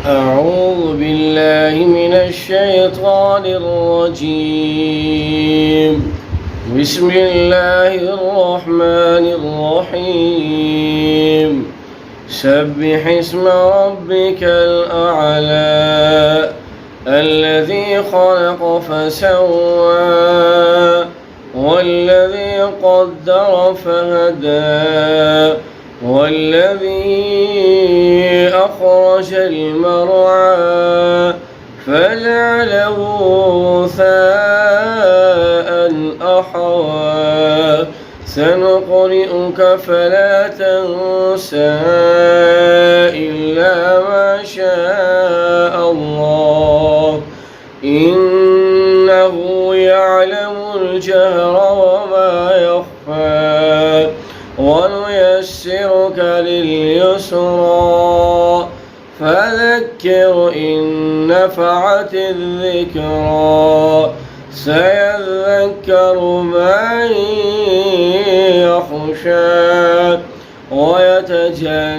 أعوذ بالله من الشيطان الرجيم. بسم الله الرحمن الرحيم. سبح اسم ربك الأعلى الذي خلق فسوى والذي قدر فهدى والذي أخرج المرعى فجعله غثاء أحوى سنقرئك فلا تنسى إلا ما شاء الله إنه يعلم الجهر وما يخفى ونيسرك لليسرى فذكر إن نفعت الذكرى سيذكر من يخشى ويتجنبها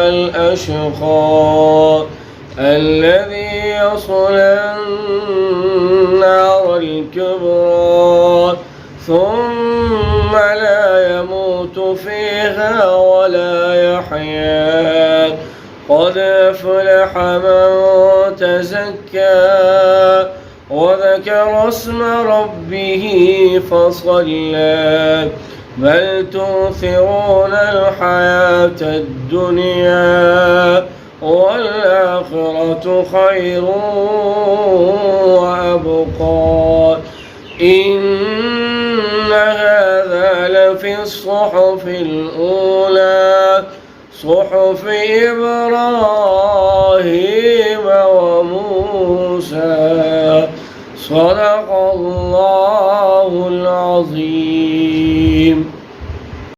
الأشقى الذي يصلى النار الكبرى ثم لا يموت فيها ولا يحيا قد أفلح من تزكى وذكر اسم ربه فصلى بل تؤثرون الحياة الدنيا والآخرة خير وأبقى إن هذا لفي الصحف الأولى صحف إبراهيم وموسى صدق الله العظيم.